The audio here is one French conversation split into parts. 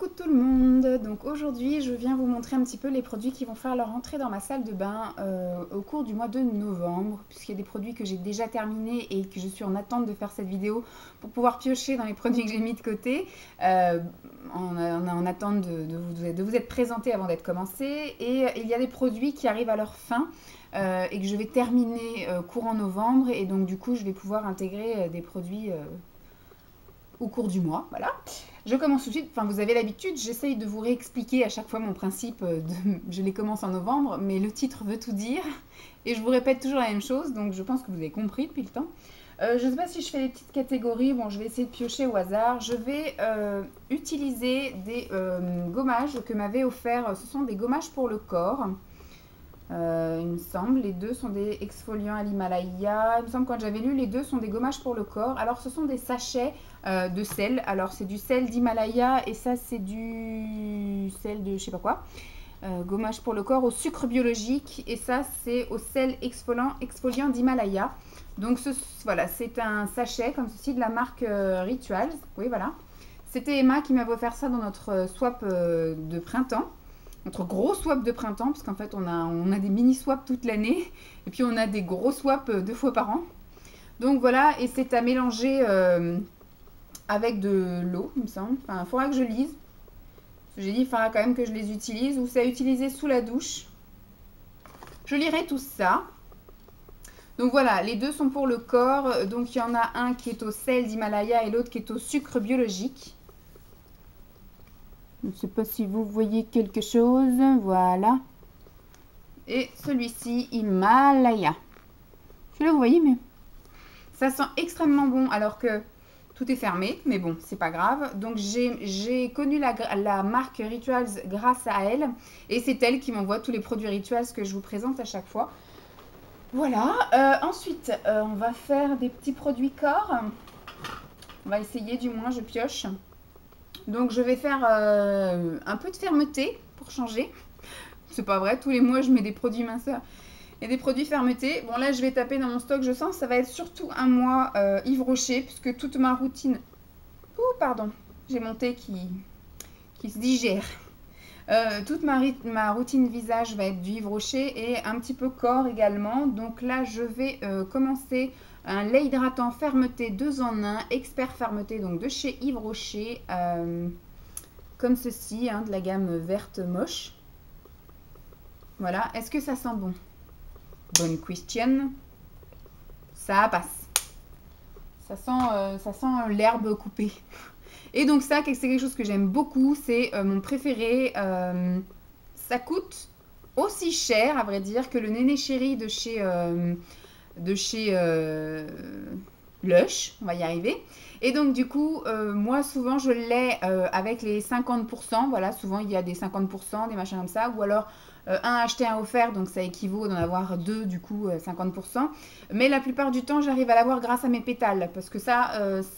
Coucou tout le monde, donc aujourd'hui je viens vous montrer un petit peu les produits qui vont faire leur entrée dans ma salle de bain au cours du mois de novembre, puisqu'il y a des produits que j'ai déjà terminés et que je suis en attente de faire cette vidéo pour pouvoir piocher dans les produits que j'ai mis de côté, en attente de vous être présenté avant d'être commencé. Et il y a des produits qui arrivent à leur fin et que je vais terminer courant novembre, et donc du coup je vais pouvoir intégrer des produits au cours du mois, voilà. Je commence tout de suite, enfin vous avez l'habitude, j'essaye de vous réexpliquer à chaque fois mon principe, je les commence en novembre, mais le titre veut tout dire, et je vous répète toujours la même chose, donc je pense que vous avez compris depuis le temps. Je ne sais pas si je fais les petites catégories, bon je vais essayer de piocher au hasard. Je vais utiliser des gommages que m'avait offert, ce sont des gommages pour le corps. Il me semble, les deux sont des exfoliants à l'Himalaya. Il me semble, quand j'avais lu, les deux sont des gommages pour le corps. Alors ce sont des sachets de sel. Alors c'est du sel d'Himalaya et ça c'est du sel de je sais pas quoi. Gommage pour le corps au sucre biologique, et ça c'est au sel exfoliant d'Himalaya. Donc voilà, c'est un sachet comme ceci de la marque Rituals. Oui, voilà. C'était Emma qui m'avait offert ça dans notre swap de printemps. Notre gros swap de printemps, parce qu'en fait on a des mini swaps toute l'année, et puis on a des gros swaps 2 fois par an. Donc voilà, et c'est à mélanger avec de l'eau, il me semble. Enfin, il faudra que je lise. J'ai dit, il faudra quand même que je les utilise, ou c'est à utiliser sous la douche. Je lirai tout ça. Donc voilà, les deux sont pour le corps. Donc il y en a un qui est au sel d'Himalaya et l'autre qui est au sucre biologique. Je ne sais pas si vous voyez quelque chose. Voilà. Et celui-ci, Himalaya. Celui-là, vous voyez, mais ça sent extrêmement bon alors que tout est fermé. Mais bon, c'est pas grave. Donc, j'ai connu la marque Rituals grâce à elle. Et c'est elle qui m'envoie tous les produits Rituals que je vous présente à chaque fois. Voilà. Ensuite, on va faire des petits produits corps. On va essayer, du moins, je pioche. Donc, je vais faire un peu de fermeté pour changer. C'est pas vrai, tous les mois, je mets des produits minceurs et des produits fermeté. Bon, là, je vais taper dans mon stock, je sens. Ça va être surtout un mois Yves Rocher, puisque toute ma routine... Oh, pardon, j'ai mon thé qui se digère. Toute ma routine visage va être du Yves Rocher et un petit peu corps également. Donc là, je vais commencer un lait hydratant fermeté 2 en 1, expert fermeté, donc de chez Yves Rocher, comme ceci, hein, de la gamme verte moche. Voilà, est-ce que ça sent bon? Bonne question. Ça passe. Ça sent l'herbe coupée. Et donc ça, c'est quelque chose que j'aime beaucoup. C'est mon préféré. Ça coûte aussi cher, à vrai dire, que le Néné Chéri de chez Lush. On va y arriver. Et donc du coup, moi souvent je l'ai avec les 50%. Voilà, souvent il y a des 50%, des machins comme ça. Ou alors un acheté, un offert, donc ça équivaut d'en avoir deux, du coup 50%. Mais la plupart du temps, j'arrive à l'avoir grâce à mes pétales, parce que ça,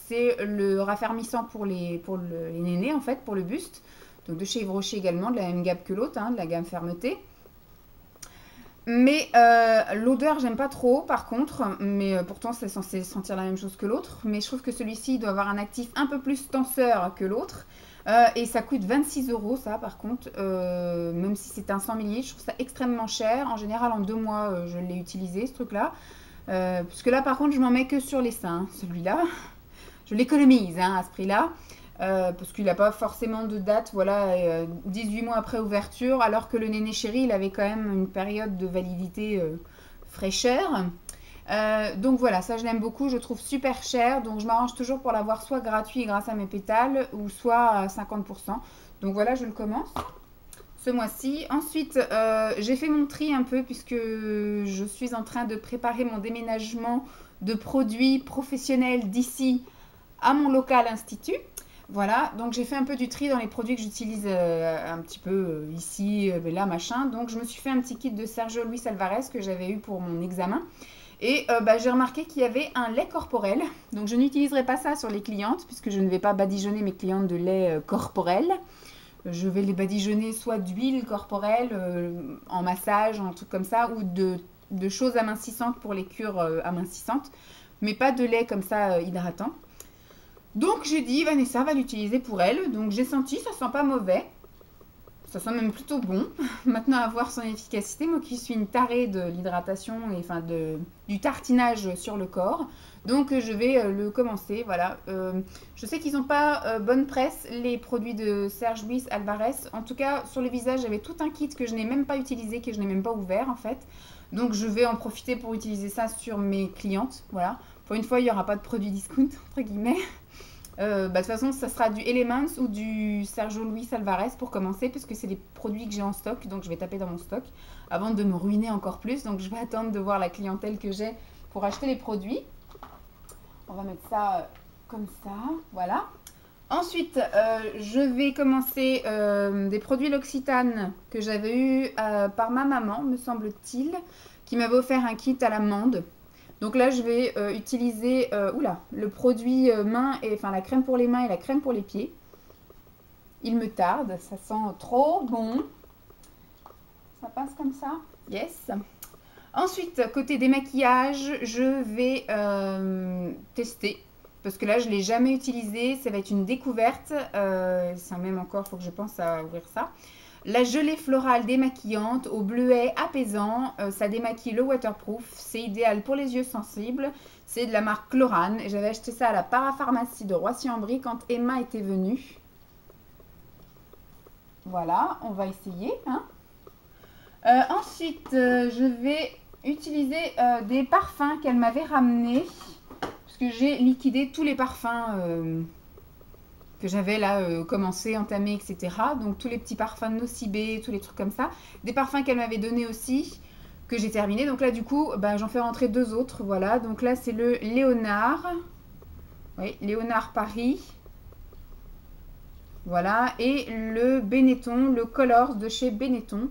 c'est le raffermissant pour les nénés, en fait, pour le buste. Donc de chez Yves Rocher également, de la même gamme que l'autre, hein, de la gamme fermeté. Mais l'odeur, j'aime pas trop, par contre. Mais pourtant, c'est censé sentir la même chose que l'autre. Mais je trouve que celui-ci doit avoir un actif un peu plus tenseur que l'autre. Et ça coûte 26 €, ça, par contre. Même si c'est un 100 ml, je trouve ça extrêmement cher. En général, en 2 mois, je l'ai utilisé, ce truc-là. Puisque là, par contre, je m'en mets que sur les seins, celui-là. Je l'économise, hein, à ce prix-là. Parce qu'il n'a pas forcément de date, voilà, 18 mois après ouverture, alors que le Néné Chéri, il avait quand même une période de validité fraîcheur. Donc voilà, ça je l'aime beaucoup, je trouve super cher, donc je m'arrange toujours pour l'avoir soit gratuit grâce à mes pétales, ou soit à 50%. Donc voilà, je le commence ce mois-ci. Ensuite, j'ai fait mon tri un peu, puisque je suis en train de préparer mon déménagement de produits professionnels d'ici à mon local institut. Voilà, donc j'ai fait un peu du tri dans les produits que j'utilise un petit peu ici, là, machin. Donc je me suis fait un petit kit de Sergio Luis Alvarez que j'avais eu pour mon examen. Et j'ai remarqué qu'il y avait un lait corporel. Donc je n'utiliserai pas ça sur les clientes, puisque je ne vais pas badigeonner mes clientes de lait corporel. Je vais les badigeonner soit d'huile corporelle, en massage, en truc comme ça, ou de choses amincissantes pour les cures amincissantes, mais pas de lait comme ça hydratant. Donc j'ai dit, Vanessa va l'utiliser pour elle. Donc j'ai senti, ça sent pas mauvais. Ça sent même plutôt bon. Maintenant à voir son efficacité, moi qui suis une tarée de l'hydratation et enfin du tartinage sur le corps. Donc je vais le commencer, voilà. Je sais qu'ils n'ont pas bonne presse, les produits de Serge Luis Alvarez. En tout cas, sur le visage, j'avais tout un kit que je n'ai même pas utilisé, que je n'ai même pas ouvert en fait. Donc je vais en profiter pour utiliser ça sur mes clientes, voilà. Pour une fois, il n'y aura pas de produit discount, entre guillemets. De toute façon, ça sera du Elements ou du Sergio Luis Alvarez pour commencer, puisque c'est les produits que j'ai en stock, donc je vais taper dans mon stock avant de me ruiner encore plus. Donc je vais attendre de voir la clientèle que j'ai pour acheter les produits. On va mettre ça comme ça, voilà. Ensuite, je vais commencer des produits L'Occitane que j'avais eu par ma maman, me semble-t-il, qui m'avait offert un kit à l'amande. Donc là, je vais utiliser le produit main, et enfin la crème pour les mains et la crème pour les pieds. Il me tarde, ça sent trop bon. Ça passe comme ça? Yes. Ensuite, côté démaquillage, je vais tester. Parce que là, je ne l'ai jamais utilisé. Ça va être une découverte. Ça même encore, il faut que je pense à ouvrir ça. La gelée florale démaquillante au bleuet apaisant, ça démaquille le waterproof, c'est idéal pour les yeux sensibles, c'est de la marque Chlorane. J'avais acheté ça à la parapharmacie de Roissy-en-Brie quand Emma était venue. Voilà, on va essayer. Hein. Ensuite, je vais utiliser des parfums qu'elle m'avait ramenés, parce que j'ai liquidé tous les parfums que j'avais là commencé, entamé, etc. Donc tous les petits parfums de Nocibé, tous les trucs comme ça. Des parfums qu'elle m'avait donné aussi, que j'ai terminé. Donc là du coup, j'en fais rentrer deux autres. Voilà, donc là c'est le Léonard. Oui, Léonard Paris. Voilà, et le Benetton, le Colors de chez Benetton.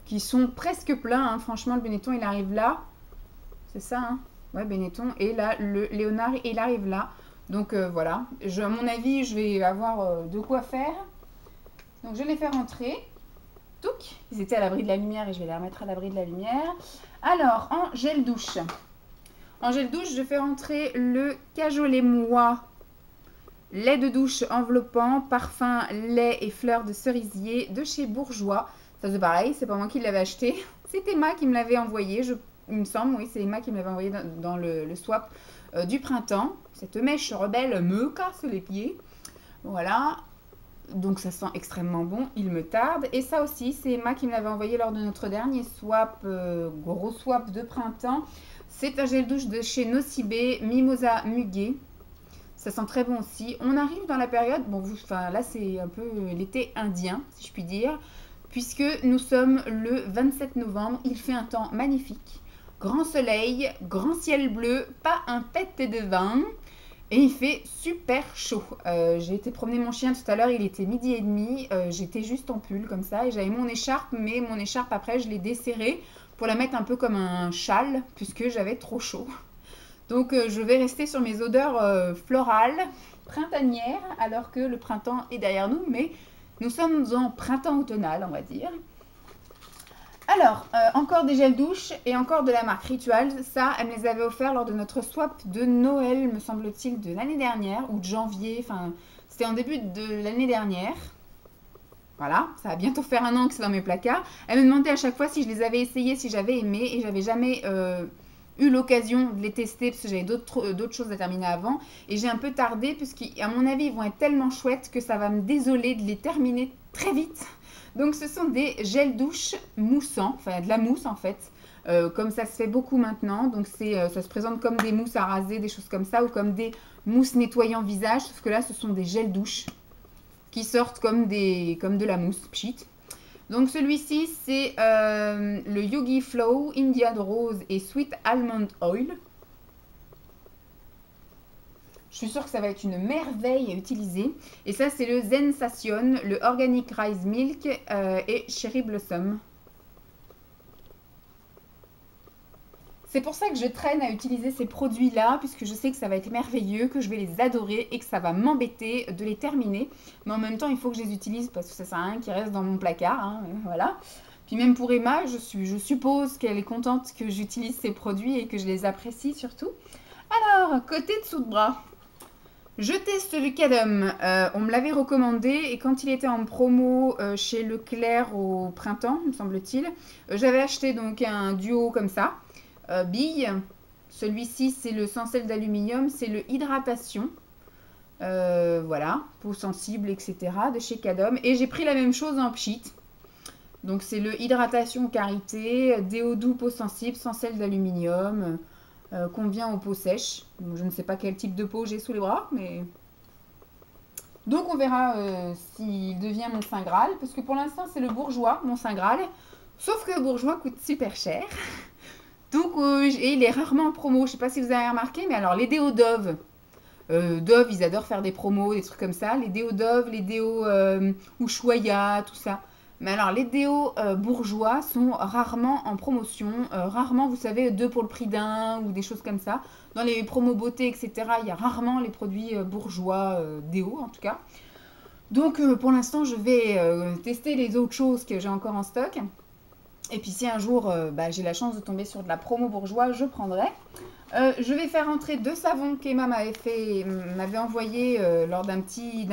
Qui sont presque pleins, hein. Franchement le Benetton il arrive là. C'est ça, hein. Ouais, Benetton. Et là, le Léonard il arrive là. Donc voilà, à mon avis, je vais avoir de quoi faire. Donc je les fais rentrer. Touc, ils étaient à l'abri de la lumière et je vais les remettre à l'abri de la lumière. Alors, en gel douche. En gel douche, je fais rentrer le Cajolet Moi lait de douche enveloppant, parfum, lait et fleurs de cerisier de chez Bourjois. Ça c'est pareil, c'est pas moi qui l'avais acheté. C'est Emma qui me l'avait envoyé, il me semble, oui, c'est Emma qui me l'avait envoyé dans le swap du printemps. Cette mèche rebelle me casse les pieds. Voilà. Donc ça sent extrêmement bon, il me tarde. Et ça aussi, c'est Emma qui me l'avait envoyé lors de notre dernier swap, gros swap de printemps. C'est un gel douche de chez Nocibé, Mimosa Muguet. Ça sent très bon aussi. On arrive dans la période, là c'est un peu l'été indien, si je puis dire, puisque nous sommes le 27 novembre. Il fait un temps magnifique. Grand soleil, grand ciel bleu, pas un pet de vin. Et il fait super chaud. J'ai été promener mon chien tout à l'heure, il était 12h30. J'étais juste en pull comme ça et j'avais mon écharpe, mais mon écharpe après je l'ai desserrée pour la mettre un peu comme un châle puisque j'avais trop chaud. Donc je vais rester sur mes odeurs florales, printanières, alors que le printemps est derrière nous, mais nous sommes en printemps automnal, on va dire. Alors, encore des gels douche et encore de la marque Ritual. Ça, elle me les avait offerts lors de notre swap de Noël, me semble-t-il, de l'année dernière, ou de janvier, enfin, c'était en début de l'année dernière. Voilà, ça va bientôt faire un an que c'est dans mes placards. Elle me demandait à chaque fois si je les avais essayés, si j'avais aimé, et j'avais jamais eu l'occasion de les tester, parce que j'avais d'autres choses à terminer avant. Et j'ai un peu tardé, puisqu'à mon avis, ils vont être tellement chouettes que ça va me désoler de les terminer très vite. Donc ce sont des gels douche moussants, enfin de la mousse en fait, comme ça se fait beaucoup maintenant. Donc ça se présente comme des mousses à raser, des choses comme ça, ou comme des mousses nettoyant visage, sauf que là ce sont des gels douche qui sortent comme de la mousse, pchit. Donc celui-ci c'est le Yogi Flow Indian Rose et Sweet Almond Oil. Je suis sûre que ça va être une merveille à utiliser. Et ça, c'est le Sensation, le Organic Rice Milk et Cherry Blossom. C'est pour ça que je traîne à utiliser ces produits-là, puisque je sais que ça va être merveilleux, que je vais les adorer et que ça va m'embêter de les terminer. Mais en même temps, il faut que je les utilise parce que ça sert à rien qu'ils restent dans mon placard. Hein, voilà. Puis même pour Emma, je suppose qu'elle est contente que j'utilise ces produits et que je les apprécie surtout. Alors, côté dessous de bras. Je teste le Cadum. On me l'avait recommandé et quand il était en promo chez Leclerc au printemps, me semble-t-il, j'avais acheté donc un duo comme ça, bille. Celui-ci, c'est le sans sel d'aluminium, c'est le hydratation. Voilà, peau sensible, etc. de chez Cadum. Et j'ai pris la même chose en pchit. Donc c'est le hydratation karité, déo doux peau sensible, sans sel d'aluminium, convient aux peaux sèches. Donc, je ne sais pas quel type de peau j'ai sous les bras, mais... Donc on verra s'il devient mon Saint Graal, parce que pour l'instant c'est le bourgeois, mon Saint Graal. Sauf que le bourgeois coûte super cher. Donc, et il est rarement en promo, je ne sais pas si vous avez remarqué, mais alors les déos Dove, Dove, ils adorent faire des promos, des trucs comme ça. Les déos Dove, les déos Ushuaïa, tout ça. Mais alors, les déos bourgeois sont rarement en promotion. Rarement, vous savez, deux pour le prix d'un ou des choses comme ça. Dans les promos beauté, etc., il y a rarement les produits bourgeois déos, en tout cas. Donc, pour l'instant, je vais tester les autres choses que j'ai encore en stock. Et puis, si un jour, j'ai la chance de tomber sur de la promo bourgeois, je prendrai. Je vais faire entrer deux savons qu'Emma m'avait envoyé lors d'un petit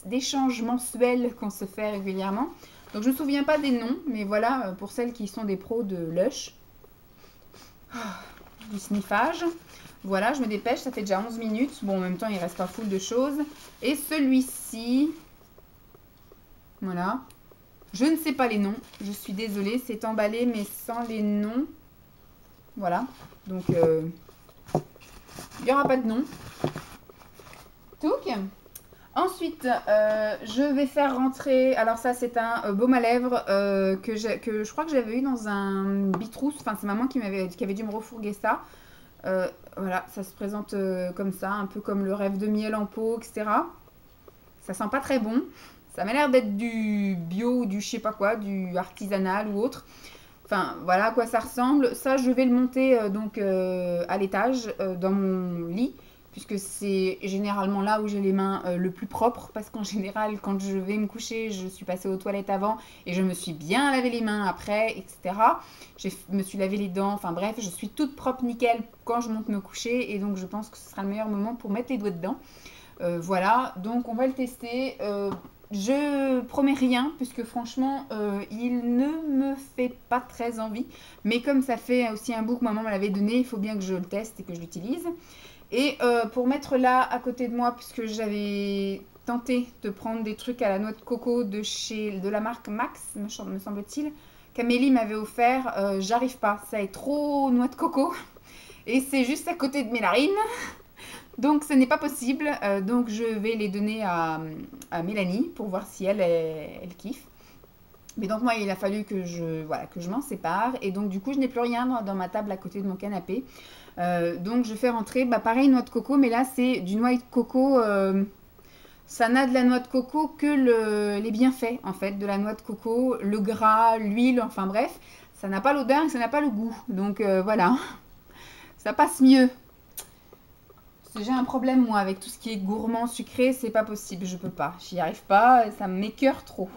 échange mensuel qu'on se fait régulièrement. Donc je ne me souviens pas des noms, mais voilà, pour celles qui sont des pros de Lush, du sniffage. Voilà, je me dépêche, ça fait déjà 11 minutes. Bon, en même temps, il reste pas full de choses. Et celui-ci, voilà, je ne sais pas les noms, je suis désolée, c'est emballé mais sans les noms. Voilà, donc il n'y aura pas de nom. Touc. Ensuite, je vais faire rentrer, alors ça c'est un baume à lèvres que je crois que j'avais eu dans un Bitrousse, enfin c'est maman qui avait dû me refourguer ça. Voilà, ça se présente comme ça, un peu comme le rêve de miel en pot, etc. Ça sent pas très bon, ça m'a l'air d'être du bio ou du je sais pas quoi, du artisanal ou autre. Enfin, voilà à quoi ça ressemble. Ça, je vais le monter donc à l'étage, dans mon lit, puisque c'est généralement là où j'ai les mains le plus propres, parce qu'en général, quand je vais me coucher, je suis passée aux toilettes avant et je me suis bien lavé les mains après, etc. Je me suis lavé les dents, enfin bref, je suis toute propre, nickel, quand je monte me coucher, et donc je pense que ce sera le meilleur moment pour mettre les doigts dedans. Voilà, donc on va le tester. Je promets rien, puisque franchement, il ne me fait pas très envie. Mais comme ça fait aussi un bout que maman me l'avait donné, il faut bien que je le teste et que je l'utilise. Et pour mettre là à côté de moi, puisque j'avais tenté de prendre des trucs à la noix de coco de la marque Max, me semble-t-il, qu'Amélie m'avait offert, j'arrive pas, ça est trop noix de coco. Et c'est juste à côté de mes narines. Donc ce n'est pas possible, donc je vais les donner à Mélanie pour voir si elle kiffe. Mais donc moi il a fallu que je m'en sépare, et donc du coup je n'ai plus rien dans ma table à côté de mon canapé. Donc je fais rentrer, pareil, noix de coco, mais là c'est du noix de coco, ça n'a de la noix de coco que les bienfaits en fait de la noix de coco, le gras, l'huile, enfin bref, ça n'a pas l'odeur et ça n'a pas le goût. Donc voilà, ça passe mieux. J'ai un problème, moi, avec tout ce qui est gourmand, sucré, c'est pas possible, je peux pas. J'y arrive pas, ça m'écœure trop.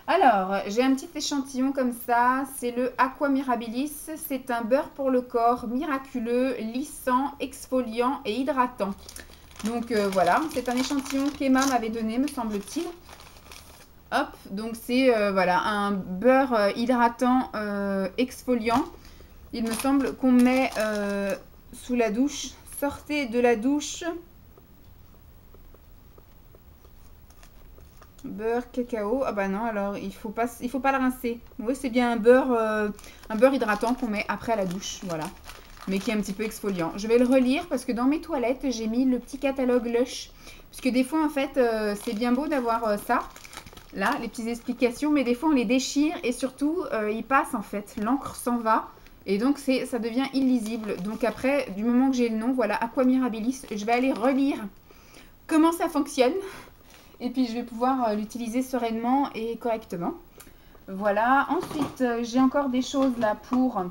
Alors, j'ai un petit échantillon comme ça, c'est le Aqua Mirabilis. C'est un beurre pour le corps miraculeux, lissant, exfoliant et hydratant. Donc voilà, c'est un échantillon qu'Emma m'avait donné, me semble-t-il. Hop, donc c'est voilà, un beurre hydratant exfoliant. Il me semble qu'on met sous la douche. Sortez de la douche. Beurre, cacao. Ah bah non, alors il faut pas le rincer. Oui, c'est bien un beurre hydratant qu'on met après à la douche, voilà. Mais qui est un petit peu exfoliant. Je vais le relire parce que dans mes toilettes, j'ai mis le petit catalogue Lush. Parce que des fois, en fait, c'est bien beau d'avoir ça. Là, les petites explications, mais des fois, on les déchire et surtout, ils passent en fait. L'encre s'en va. Et donc, ça devient illisible. Donc après, du moment que j'ai le nom, voilà, Aqua Mirabilis, je vais aller relire comment ça fonctionne. Et puis, je vais pouvoir l'utiliser sereinement et correctement. Voilà. Ensuite, j'ai encore des choses là pour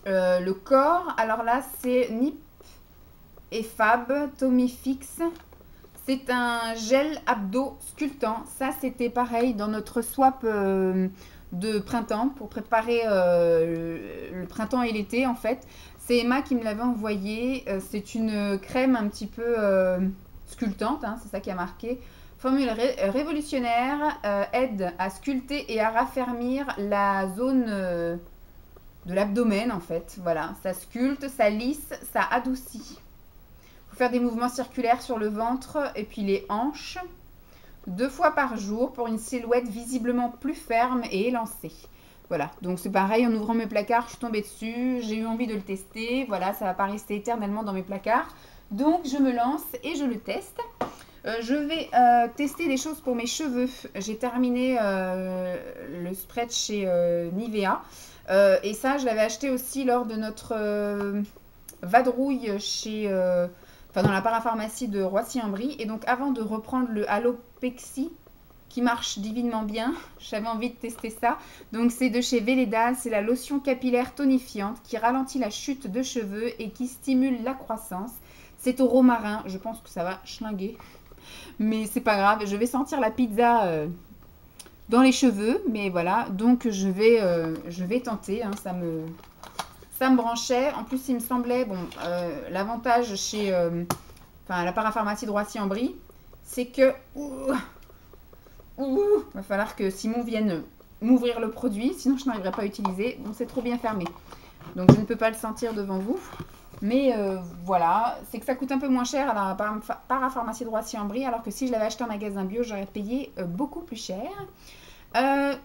le corps. Alors là, c'est Nip et Fab Tommy Fix. C'est un gel abdo sculptant. Ça, c'était pareil dans notre swap de printemps pour préparer le printemps et l'été en fait. C'est Emma qui me l'avait envoyé. C'est une crème un petit peu sculptante, hein, c'est ça qui a marqué. Formule révolutionnaire, aide à sculpter et à raffermir la zone de l'abdomen en fait. Voilà, ça sculpte, ça lisse, ça adoucit. Il faut faire des mouvements circulaires sur le ventre et puis les hanches 2 fois par jour pour une silhouette visiblement plus ferme et élancée. Voilà, donc c'est pareil, en ouvrant mes placards, je suis tombée dessus, j'ai eu envie de le tester. Voilà, ça va pas rester éternellement dans mes placards. Donc je me lance et je le teste. Je vais tester des choses pour mes cheveux. J'ai terminé le spread chez Nivea. Et ça, je l'avais acheté aussi lors de notre vadrouille chez, dans la parapharmacie de Roissy-en-Brie. Et donc, avant de reprendre le Alopexy, qui marche divinement bien, j'avais envie de tester ça. Donc, c'est de chez Velleda. C'est la lotion capillaire tonifiante qui ralentit la chute de cheveux et qui stimule la croissance. C'est au romarin. Je pense que ça va schlinguer. Mais c'est pas grave, je vais sentir la pizza dans les cheveux, mais voilà, donc je vais tenter, hein, ça me branchait. En plus, il me semblait, bon, l'avantage chez la parapharmacie de Roissy-en-Brie, c'est que va falloir que Simon vienne m'ouvrir le produit, sinon je n'arriverai pas à utiliser. Bon, c'est trop bien fermé, donc je ne peux pas le sentir devant vous. Mais voilà, c'est que ça coûte un peu moins cher à la parapharmacie de Roissy-en-Brie, alors que si je l'avais acheté en magasin bio, j'aurais payé beaucoup plus cher.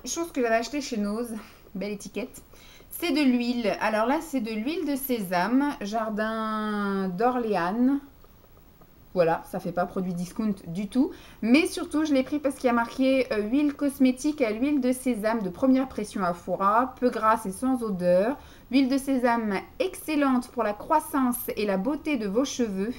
Chose que j'avais acheté chez Nose, belle étiquette, c'est de l'huile. Alors là, c'est de l'huile de sésame, jardin d'Orléans. Voilà, ça fait pas produit discount du tout. Mais surtout, je l'ai pris parce qu'il y a marqué huile cosmétique à l'huile de sésame de première pression à Fora, peu grasse et sans odeur. Huile de sésame excellente pour la croissance et la beauté de vos cheveux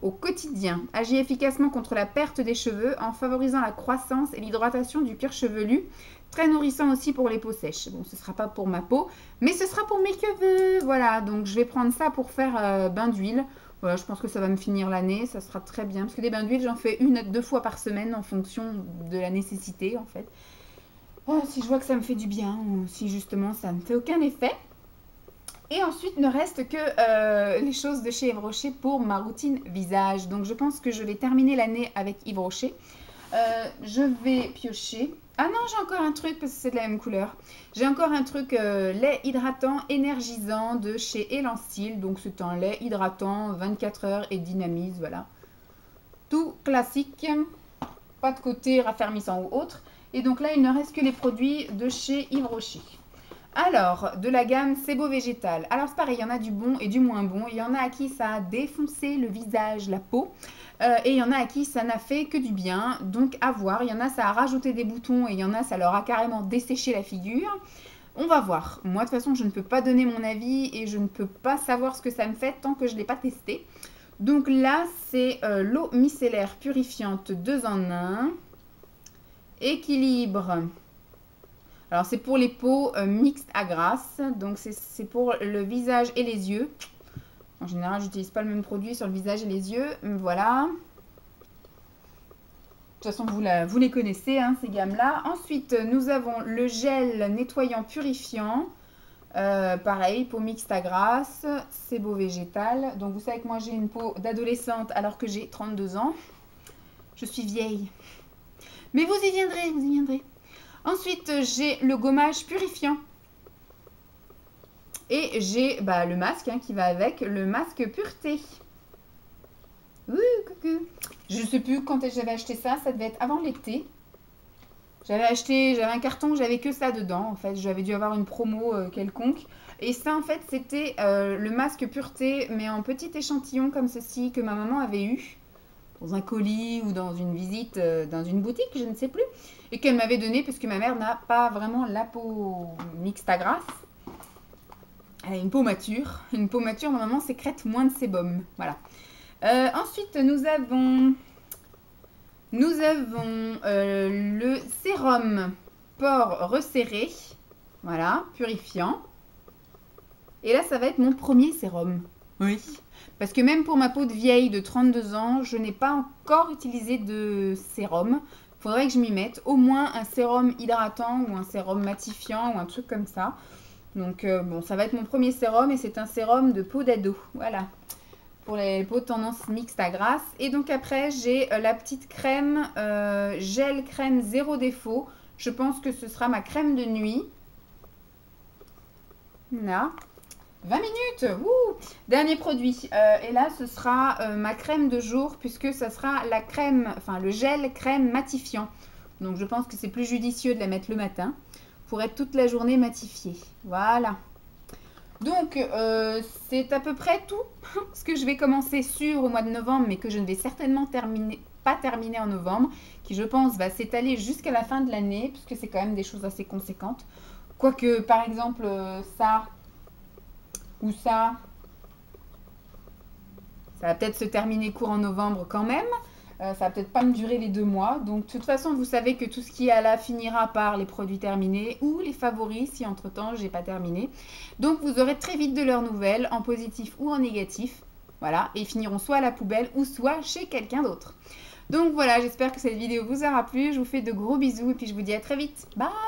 au quotidien. Agit efficacement contre la perte des cheveux en favorisant la croissance et l'hydratation du cuir chevelu. Très nourrissant aussi pour les peaux sèches. Bon, ce ne sera pas pour ma peau, mais ce sera pour mes cheveux. Voilà, donc je vais prendre ça pour faire bain d'huile. Voilà, je pense que ça va me finir l'année, ça sera très bien. Parce que des bains d'huile, j'en fais 1 à 2 fois par semaine en fonction de la nécessité, en fait. Si je vois que ça me fait du bien, ou si justement ça ne fait aucun effet. Et ensuite, ne reste que les choses de chez Yves Rocher pour ma routine visage. Donc, je pense que je vais terminer l'année avec Yves Rocher. Je vais piocher. Ah non, j'ai encore un truc parce que c'est de la même couleur. J'ai encore un truc lait hydratant énergisant de chez Elansil. Donc, c'est un lait hydratant 24 heures et dynamise. Voilà. Tout classique. Pas de côté raffermissant ou autre. Et donc là, il ne reste que les produits de chez Yves Rocher. Alors, de la gamme Sebo Végétal. Alors, c'est pareil, il y en a du bon et du moins bon. Il y en a à qui ça a défoncé le visage, la peau. Et il y en a à qui ça n'a fait que du bien. Donc, à voir. Il y en a, ça a rajouté des boutons et il y en a, ça leur a carrément desséché la figure. On va voir. Moi, de toute façon, je ne peux pas donner mon avis et je ne peux pas savoir ce que ça me fait tant que je ne l'ai pas testé. Donc là, c'est l'eau micellaire purifiante 2 en 1. Équilibre. Alors, c'est pour les peaux mixtes à grasse. Donc, c'est pour le visage et les yeux. En général, je n'utilise pas le même produit sur le visage et les yeux. Voilà. De toute façon, vous les connaissez, hein, ces gammes-là. Ensuite, nous avons le gel nettoyant purifiant. Pareil, peau mixte à grasse. Sebo Végétal. Donc, vous savez que moi, j'ai une peau d'adolescente alors que j'ai 32 ans. Je suis vieille. Mais vous y viendrez, vous y viendrez. Ensuite, j'ai le gommage purifiant. Et j'ai le masque qui va avec, le masque pureté. Ouh, coucou. Je ne sais plus quand j'avais acheté ça, ça devait être avant l'été. J'avais un carton, j'avais que ça dedans. En fait, j'avais dû avoir une promo quelconque. Et ça, en fait, c'était le masque pureté, mais en petit échantillon comme ceci, que ma maman avait eu. Dans un colis ou dans une visite dans une boutique, je ne sais plus. Et qu'elle m'avait donné parce que ma mère n'a pas vraiment la peau mixte à grasse. Elle a une peau mature. Une peau mature, normalement, sécrète moins de sébum. Voilà. Ensuite, nous avons le sérum pores resserré. Voilà, purifiant. Et là, ça va être mon premier sérum. Oui. Parce que même pour ma peau de vieille de 32 ans, je n'ai pas encore utilisé de sérum. Il faudrait que je m'y mette. Au moins un sérum hydratant ou un sérum matifiant ou un truc comme ça. Donc bon, ça va être mon premier sérum et c'est un sérum de peau d'ado. Voilà. pour les peaux de tendance mixte à grasse. Et donc après, j'ai la petite crème gel crème zéro défaut. Je pense que ce sera ma crème de nuit. Là. 20 minutes, wouh. Dernier produit, et là ce sera ma crème de jour puisque ça sera la crème, enfin le gel crème matifiant. Donc je pense que c'est plus judicieux de la mettre le matin pour être toute la journée matifiée. Voilà. Donc c'est à peu près tout ce que je vais commencer sur au mois de novembre mais que je ne vais certainement pas terminer en novembre, qui je pense va s'étaler jusqu'à la fin de l'année puisque c'est quand même des choses assez conséquentes. Quoique par exemple ça... ou ça va peut-être se terminer courant novembre quand même. Ça va peut-être pas me durer les 2 mois. Donc de toute façon, vous savez que tout ce qui est là finira par les produits terminés ou les favoris si entre-temps j'ai pas terminé. Donc vous aurez très vite de leurs nouvelles, en positif ou en négatif. Voilà, et ils finiront soit à la poubelle ou soit chez quelqu'un d'autre. Donc voilà, j'espère que cette vidéo vous aura plu. Je vous fais de gros bisous et puis je vous dis à très vite. Bye!